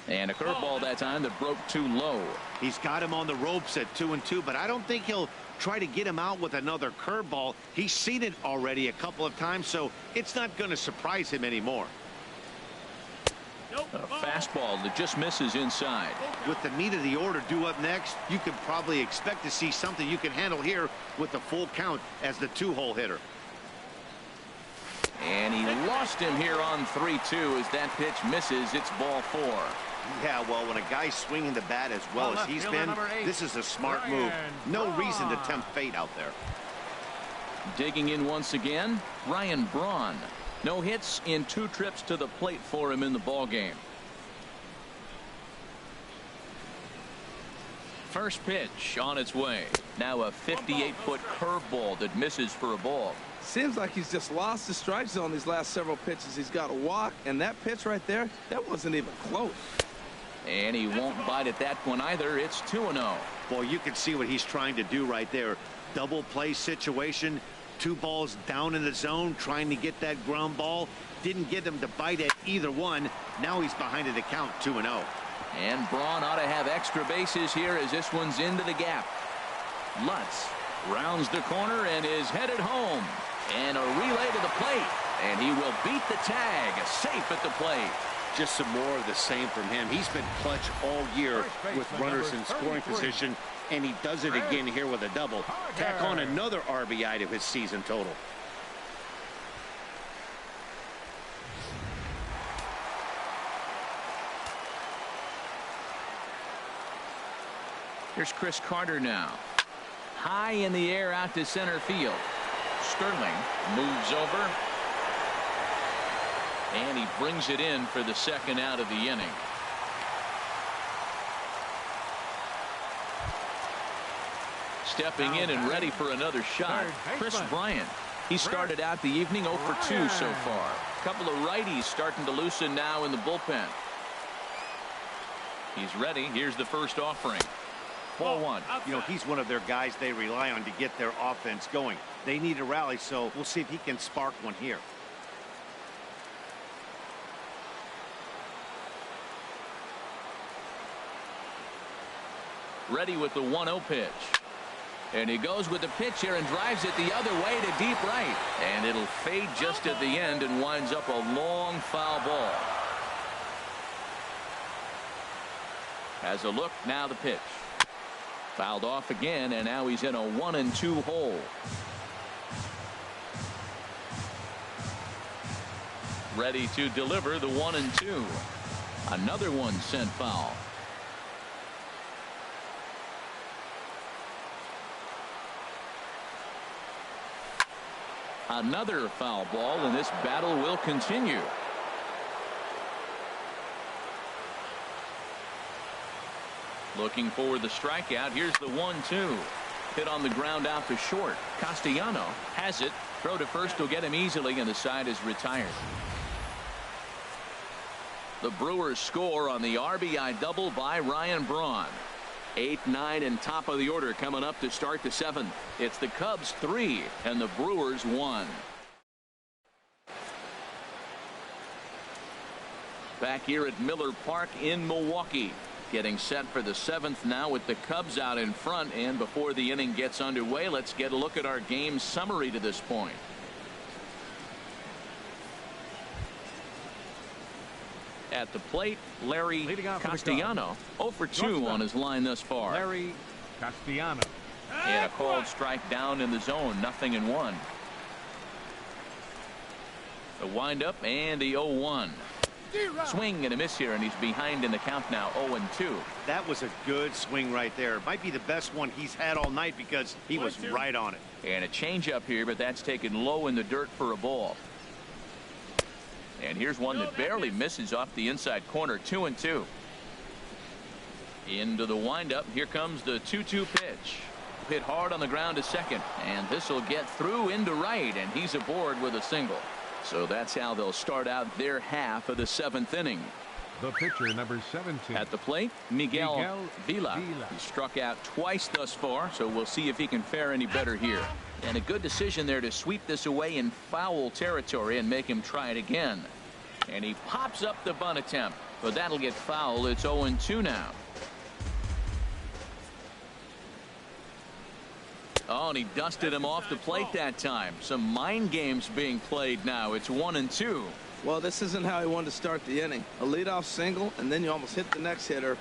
And a curveball that time that broke too low. He's got him on the ropes at 2-2, but I don't think he'll try to get him out with another curveball. He's seen it already a couple of times, so it's not going to surprise him anymore. A fastball that just misses inside. With the meat of the order due up next, you could probably expect to see something you can handle here with the full count as the 2-hole hitter. And he lost him here on 3-2 as that pitch misses. It's ball 4. Yeah, well, when a guy's swinging the bat as well as he's been, this is a smart move. No reason to tempt fate out there. Digging in once again, Ryan Braun. No hits in 2 trips to the plate for him in the ball game. First pitch on its way. Now a 58-foot curveball that misses for a ball. Seems like he's just lost the strike zone these last several pitches. He's got a walk, and that pitch right there, that wasn't even close. And he won't bite at that one either. It's 2-0. Boy, you can see what he's trying to do right there. Double play situation. 2 balls down in the zone, trying to get that ground ball. Didn't get him to bite at either one. Now he's behind in the count, 2-0. And Braun ought to have extra bases here as this one's into the gap. Lutz rounds the corner and is headed home. And a relay to the plate. And he will beat the tag. Safe at the plate. Just some more of the same from him. He's been clutch all year with runners in scoring position, and he does it again here with a double. Tack on another RBI to his season total. Here's Chris Carter now. High in the air out to center field. Sterling moves over. And he brings it in for the second out of the inning. Stepping in and ready for another shot, Chris Bryant. He started out the evening 0 for 2 so far. A couple of righties starting to loosen now in the bullpen. He's ready. Here's the first offering. Ball 1. You know, he's one of their guys they rely on to get their offense going. They need a rally, so we'll see if he can spark one here. Ready with the 1-0 pitch. And he goes with the pitch here and drives it the other way to deep right. And it'll fade just at the end and winds up a long foul ball. Has a look, now the pitch. Fouled off again, and now he's in a 1-2 hole. Ready to deliver the 1-2. Another one sent foul. Another foul ball, and this battle will continue. Looking for the strikeout. Here's the 1-2. Hit on the ground out to short. Castellano has it. Throw to first will get him easily, and the side is retired. The Brewers score on the RBI double by Ryan Braun. 8, 9, and top of the order coming up to start the 7th. It's the Cubs 3 and the Brewers 1. Back here at Miller Park in Milwaukee. Getting set for the 7th now with the Cubs out in front. And before the inning gets underway, let's get a look at our game summary to this point. At the plate, Larry Castellano 0 for 2 on his line thus far. Larry Castellano. And a called strike down in the zone, 0-1. The windup and the 0-1. Swing and a miss here, and he's behind in the count now, 0-2. That was a good swing right there. Might be the best one he's had all night because he was right on it. And a changeup here, but that's taken low in the dirt for a ball. And here's one that barely misses off the inside corner, 2-2. Into the windup. Here comes the 2-2 pitch. Hit hard on the ground to second, and this will get through into right, and he's aboard with a single. So that's how they'll start out their half of the 7th inning. The pitcher, number 17. At the plate, Miguel Vila. He struck out twice thus far, so we'll see if he can fare any better here. And a good decision there to sweep this away in foul territory and make him try it again. And he pops up the bunt attempt, but that'll get foul. It's 0-2 now. Oh, and he dusted him off the plate that time. Some mind games being played now. It's 1-2. Well, this isn't how he wanted to start the inning. A leadoff single, and then you almost hit the next hitter.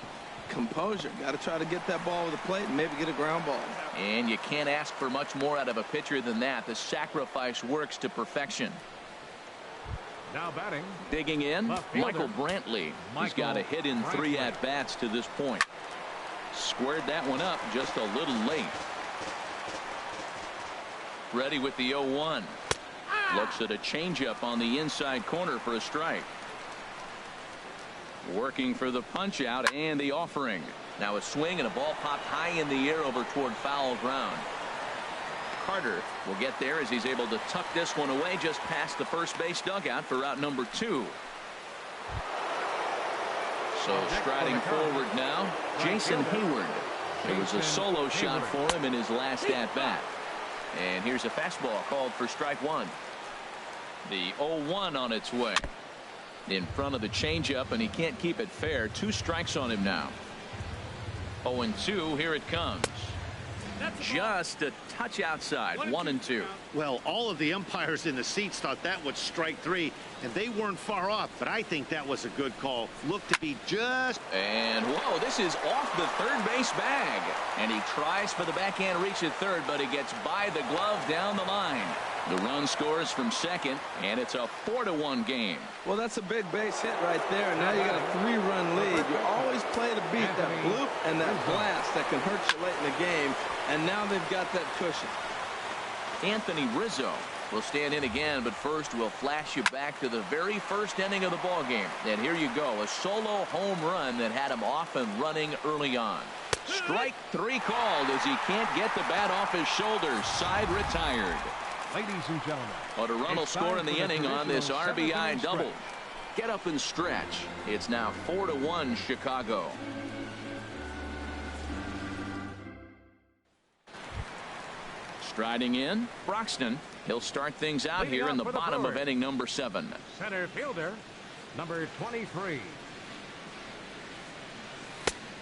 Composure. Got to try to get that ball over the plate and maybe get a ground ball. And you can't ask for much more out of a pitcher than that. The sacrifice works to perfection. Now batting. Digging in, Michael Brantley. He's got a hit in 3 at-bats to this point. Squared that one up just a little late. Ready with the 0-1. Looks at a changeup on the inside corner for a strike. Working for the punch out and the offering. Now a swing and a ball popped high in the air over toward foul ground. Carter will get there as he's able to tuck this one away just past the first base dugout for out number 2. So striding forward now, Jason Hayward. It was a solo shot for him in his last at-bat. And here's a fastball called for strike 1. The 0-1 on its way. In front of the changeup, and he can't keep it fair. 2 strikes on him now. 0-2, here it comes. Just a touch outside. 1-2. Well, all of the umpires in the seats thought that was strike 3, and they weren't far off, but I think that was a good call. Looked to be just... And whoa, this is off the third base bag. And he tries for the backhand reach at third, but he gets by the glove down the line. The run scores from second, and it's a 4-1 game. Well, that's a big base hit right there, and now you got a 3-run lead. You always play to beat that bloop and that blast that can hurt you late in the game, and now they've got that cushion. Anthony Rizzo will stand in again, but first we'll flash you back to the very first inning of the ball game. And here you go, a solo home run that had him off and running early on. Strike 3 called as he can't get the bat off his shoulders. Side retired. Ladies and gentlemen, But a run will score in the inning on this RBI double. Get up and stretch. It's now 4-1 Chicago. Striding in, Broxton. He'll start things out here in the bottom of inning number 7. Center fielder, number 23.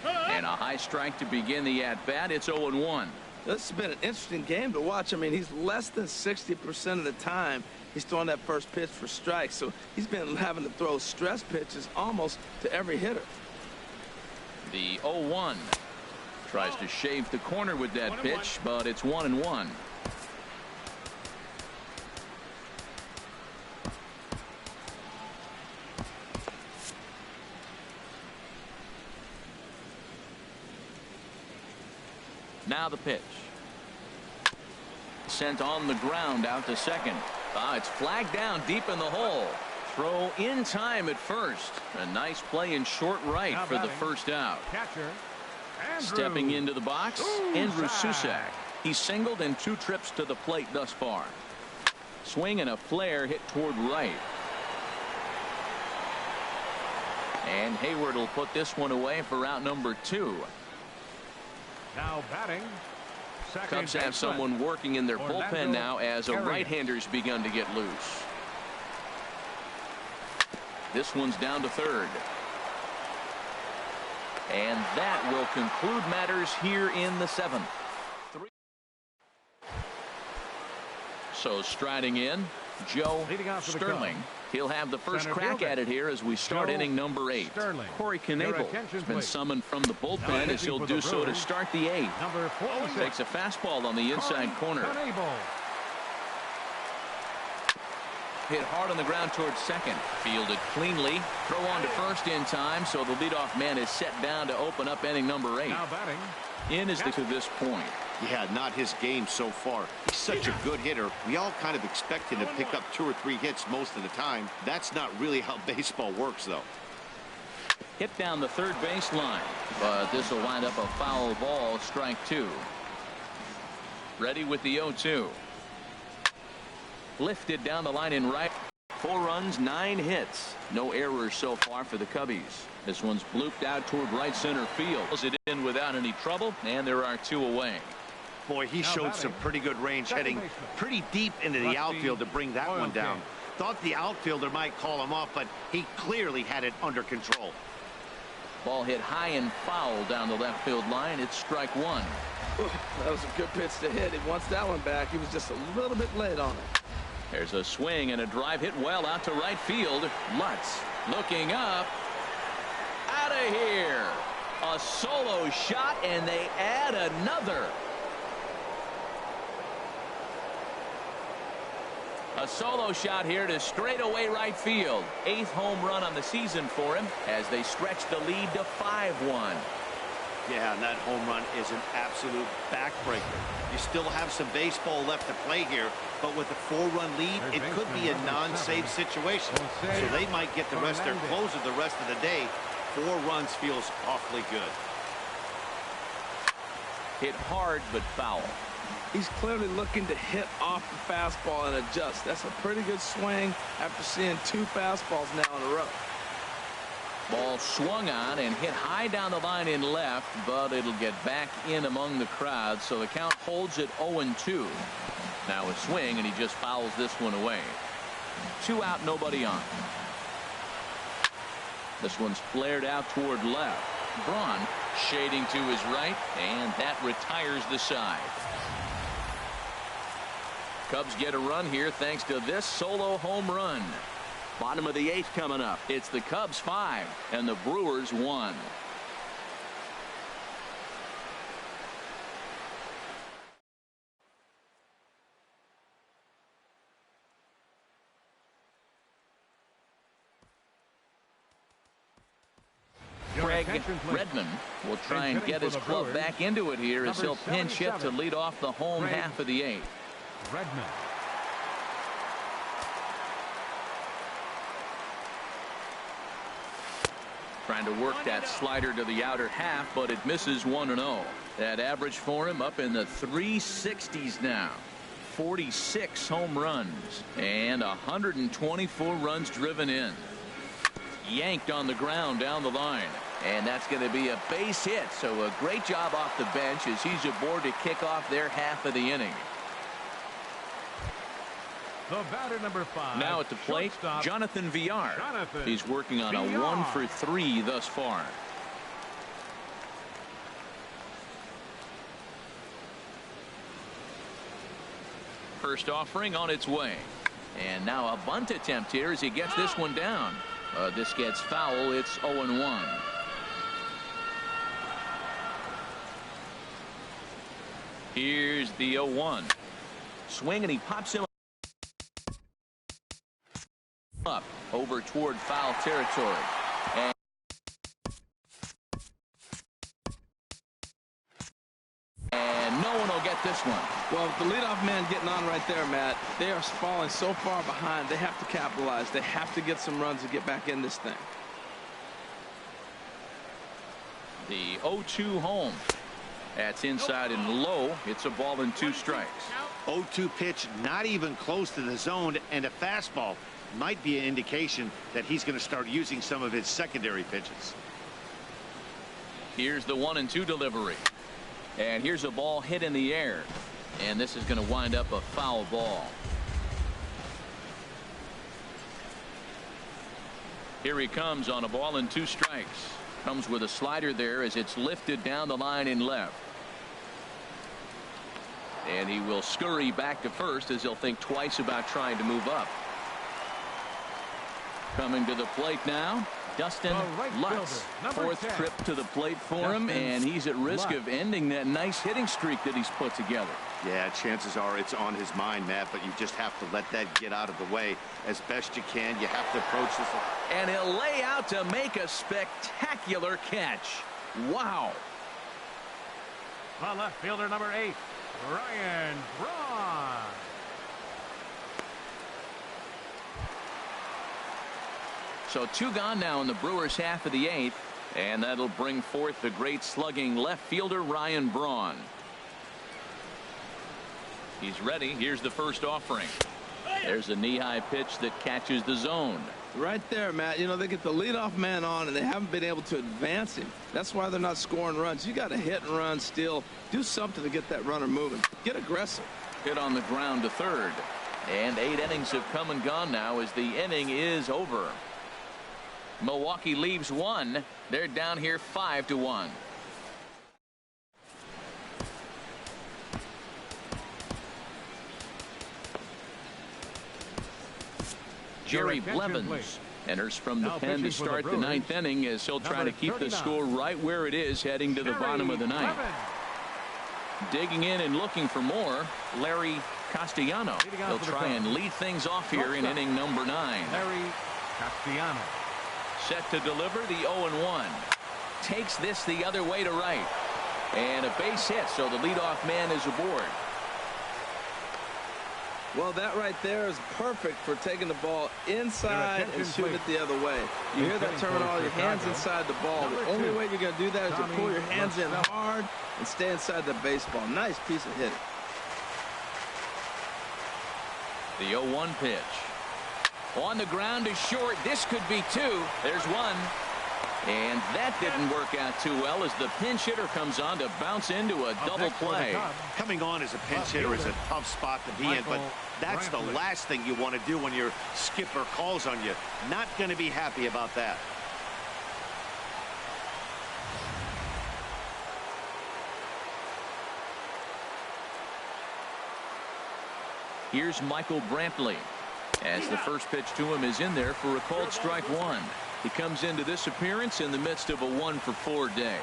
And a high strike to begin the at-bat. It's 0-1. This has been an interesting game to watch. I mean, he's less than 60% of the time he's throwing that first pitch for strikes. So he's been having to throw stress pitches almost to every hitter. The 0-1. Tries to shave the corner with that pitch, but it's 1-1. Now the pitch. Sent on the ground out to second. It's flagged down deep in the hole. Throw in time at first. A nice play in short right for the first out. Catcher, Stepping into the box, Andrew Susak. He's singled in 2 trips to the plate thus far. Swing and a flare hit toward right. And Hayward will put this one away for out number 2. Now batting. Cubs have someone working in their bullpen now as a right-hander's begun to get loose. This one's down to third. And that will conclude matters here in the 7th. So striding in, Joe Sterling. He'll have the first crack at it here as we start inning number 8. Corey Knebel has been summoned from the bullpen as he'll do so to start the 8th. Takes a fastball on the inside corner. Hit hard on the ground towards second. Fielded cleanly. Throw on to first in time, so the leadoff man is set down to open up inning number 8. Now batting. In is to this point. Yeah, not his game so far. He's such a good hitter. We all kind of expect him to pick up 2 or 3 hits most of the time. That's not really how baseball works, though. Hit down the third baseline, but this will wind up a foul ball. Strike 2. Ready with the 0-2. Lifted down the line in right. 4 runs, 9 hits. No errors so far for the Cubbies. This one's blooped out toward right center field. Pulls it in without any trouble, and there are 2 away. Boy, he showed some pretty good range, heading pretty deep into the outfield to bring that one down. Thought the outfielder might call him off, but he clearly had it under control. Ball hit high and foul down the left field line. It's strike one. That was a good pitch to hit. He wants that one back. He was just a little bit late on it. There's a swing and a drive hit well out to right field. Lutz looking up. Out of here. A solo shot, and they add another. A solo shot here to straightaway right field. 8th home run on the season for him as they stretch the lead to 5-1. Yeah, and that home run is an absolute backbreaker. You still have some baseball left to play here, but with a 4-run lead, it could be a non-save situation. So they might get the rest of their closer the rest of the day. 4 runs feels awfully good. Hit hard but foul. He's clearly looking to hit off the fastball and adjust. That's a pretty good swing after seeing 2 fastballs now in a row. Ball swung on and hit high down the line in left, but it'll get back in among the crowd, so the count holds at 0-2. Now a swing, and he just fouls this one away. 2 out, nobody on. This one's flared out toward left. Braun shading to his right, and that retires the side. Cubs get a run here thanks to this solo home run. Bottom of the 8th coming up. It's the Cubs 5 and the Brewers 1. Craig Redmond will try and get his club back into it here as he'll pinch hit to lead off the home half of the 8th. Redmond. Trying to work that slider to the outer half, but it misses 1-0. That average for him up in the 360s now. 46 home runs and 124 runs driven in. Yanked on the ground down the line, and that's going to be a base hit. So a great job off the bench as he's aboard to kick off their half of the inning. The batter, number 5. Now at the plate, Jonathan Villar. He's working on a 1-for-3 thus far. First offering on its way. And now a bunt attempt here as he gets this one down. This gets foul. It's 0-1. Here's the 0-1. Swing, and he pops him up over toward foul territory. And no one will get this one. Well, with the leadoff man getting on right there, Matt, they are falling so far behind. They have to capitalize. They have to get some runs to get back in this thing. The 0-2 home. That's inside and low. It's a ball and 2 strikes. 0-2 pitch, not even close to the zone, and a fastball might be an indication that he's going to start using some of his secondary pitches. Here's the 1-2 delivery. And here's a ball hit in the air. And this is going to wind up a foul ball. Here he comes on a ball and 2 strikes. Comes with a slider there as it's lifted down the line in left. And he will scurry back to first as he'll think twice about trying to move up. Coming to the plate now, Dustin Lutz. 4th trip to the plate for him, and he's at risk of ending that nice hitting streak that he's put together. Yeah, chances are it's on his mind, Matt, but you just have to let that get out of the way as best you can. You have to approach this. And he'll lay out to make a spectacular catch. Wow. The left fielder, number 8, Ryan Braun. So 2 gone now in the Brewers half of the 8th, and that'll bring forth the great slugging left fielder Ryan Braun. He's ready. Here's the first offering. There's a knee-high pitch that catches the zone. Right there, Matt. You know, they get the leadoff man on, and they haven't been able to advance him. That's why they're not scoring runs. You got to hit and run, steal, do something to get that runner moving. Get aggressive. Hit on the ground to third. And 8 innings have come and gone now as the inning is over. Milwaukee leaves 1. They're down here 5-1. Jerry Blevins enters from the pen to start the 9th inning as he'll try to keep the score right where it is heading to the bottom of the 9th. Digging in and looking for more, Larry Castellano. He'll try and lead things off here in inning number 9. Larry Castellano. Set to deliver the 0-1. Takes this the other way to right. And a base hit, so the leadoff man is aboard. Well, that right there is perfect for taking the ball inside and shooting it the other way. You hear that terminology, hands inside the ball. The only way you're going to do that is to pull your hands in hard and stay inside the baseball. Nice piece of hitting. The 0-1 pitch. On the ground is short. This could be 2. There's 1. And that didn't work out too well as the pinch hitter comes on to bounce into a double play. Coming on as a pinch hitter is a tough spot to be in, but that's the last thing you want to do when your skipper calls on you. Not going to be happy about that. Here's Michael Brantley as the first pitch to him is in there for a called strike 1. He comes into this appearance in the midst of a 1-for-4 day.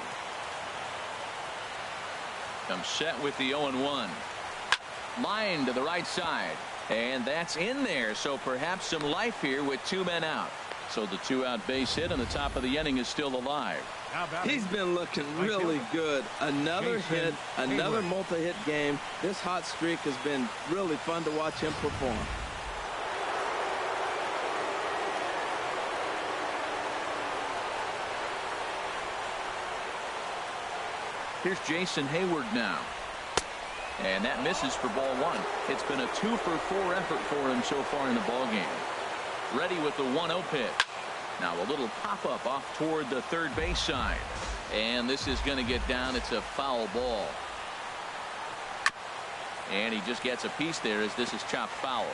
Comes set with the 0-1. Line to the right side. And that's in there. So perhaps some life here with 2 men out. So the 2-out base hit on the top of the inning is still alive. He's been looking really good. Another hit, another multi-hit game. This hot streak has been really fun to watch him perform. Here's Jason Hayward now. And that misses for ball 1. It's been a 2-for-4 effort for him so far in the ball game. Ready with the 1-0 pitch. Now a little pop-up off toward the third base side. And this is going to get down. It's a foul ball. And he just gets a piece there as this is chopped foul.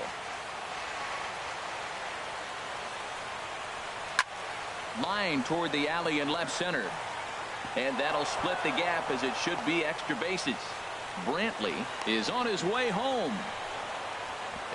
Line toward the alley in left center. And that'll split the gap as it should be extra bases. Brantley is on his way home.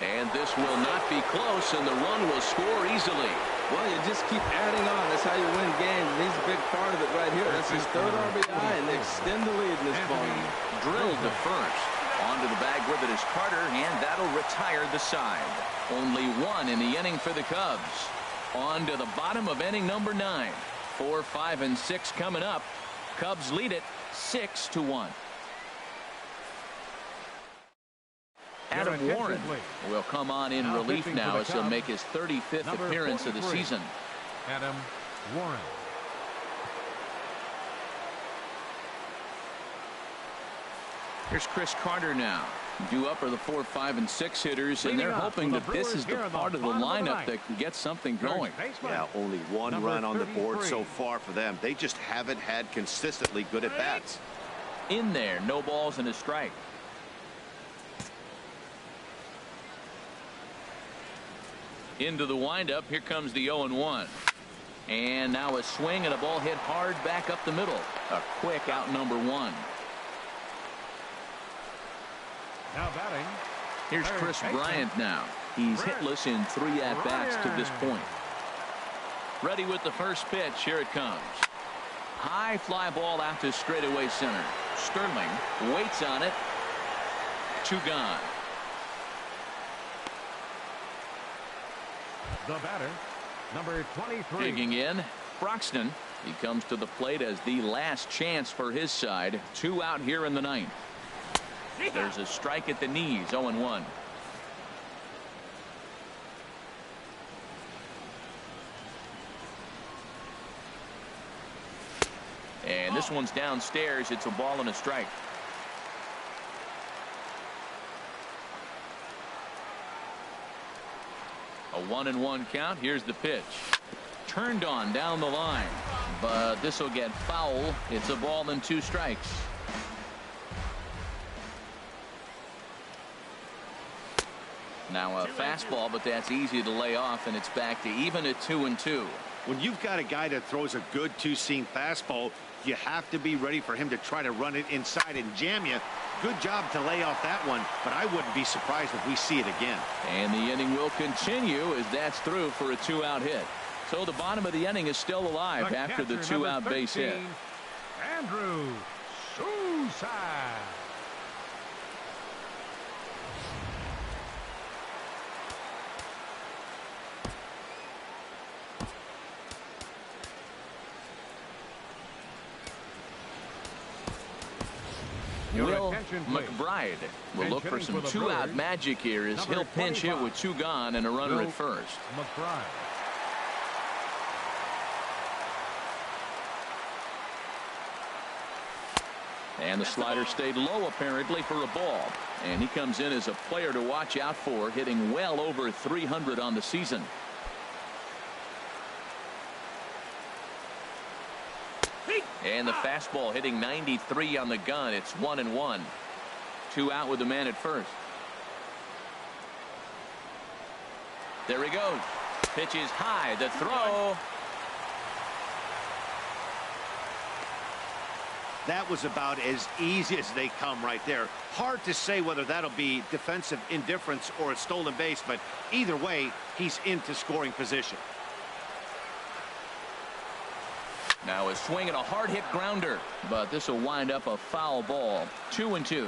And this will not be close, and the run will score easily. Well, you just keep adding on. That's how you win games. And he's a big part of it right here. That's his 3rd RBI, and they extend the lead in this ball game. Drilled to first. Onto the bag with it is Carter, and that'll retire the side. Only 1 in the inning for the Cubs. On to the bottom of inning number 9. 4, 5, and 6 coming up. Cubs lead it 6-1. Adam Warren will come on in relief now as he'll make his 35th appearance of the season. Adam Warren. Here's Chris Carter now. Due up are the 4, 5, and 6 hitters, and they're hoping that this is the part of the lineup that can get something going. Yeah, only 1 run on the board so far for them. They just haven't had consistently good at bats. In there, no balls and a strike. Into the windup. Here comes the 0-1. And now a swing and a ball hit hard back up the middle. A quick out number 1. Now batting. Here's Chris Bryant now. He's hitless in 3 at-bats to this point. Ready with the first pitch. Here it comes. High fly ball out to straightaway center. Sterling waits on it. 2 gone. The batter, number 23. Digging in, Broxton. He comes to the plate as the last chance for his side. 2 out here in the 9th. There's a strike at the knees. 0-1. And this one's downstairs. It's a ball and a strike. A 1-1 count. Here's the pitch. Turned on down the line, but this will get foul. It's a ball and 2 strikes. Now a fastball, but that's easy to lay off, and it's back to even at 2-2. When you've got a guy that throws a good two-seam fastball, you have to be ready for him to try to run it inside and jam you. Good job to lay off that one, but I wouldn't be surprised if we see it again. And the inning will continue as that's through for a 2-out hit. So the bottom of the inning is still alive after the 2-out base hit. Andrew Sousa. Will McBride will look for some 2-out magic here as he'll pinch hit with 2 gone and a runner at first. McBride. And the slider stayed low apparently for a ball. And he comes in as a player to watch out for, hitting well over 300 on the season. And the fastball hitting 93 on the gun. It's 1-1. 2 out with the man at first. There he goes. Pitch is high. The throw. That was about as easy as they come right there. Hard to say whether that'll be defensive indifference or a stolen base, but either way, he's into scoring position. Now a swing and a hard hit grounder, but this will wind up a foul ball. 2-2.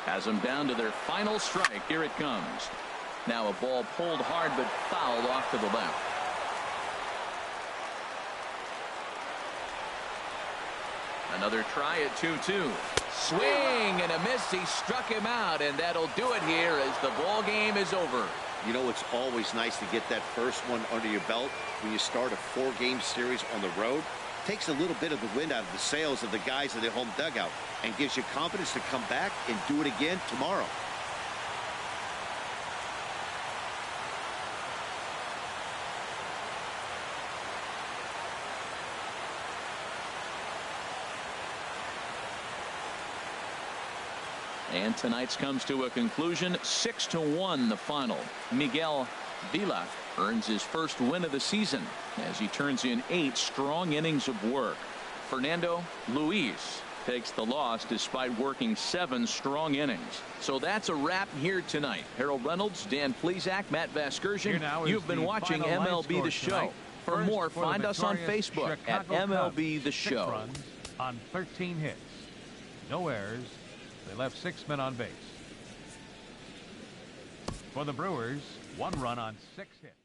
Has them down to their final strike. Here it comes. Now a ball pulled hard but fouled off to the left. Another try at 2-2. Swing and a miss. He struck him out, and that'll do it here as the ball game is over. You know, it's always nice to get that first one under your belt when you start a 4-game series on the road. Takes a little bit of the wind out of the sails of the guys in the home dugout and gives you confidence to come back and do it again tomorrow. And tonight's comes to a conclusion. 6-1 the final. Miguel Vila earns his first win of the season as he turns in 8 strong innings of work. Fernando Luis takes the loss despite working 7 strong innings. So that's a wrap here tonight. Harold Reynolds, Dan Plesac, Matt Vasgersian. You've been watching MLB The Show. For more, find us on Facebook at MLB The Show. 6 runs on 13 hits. No errors. They left 6 men on base. For the Brewers, 1 run on 6 hits.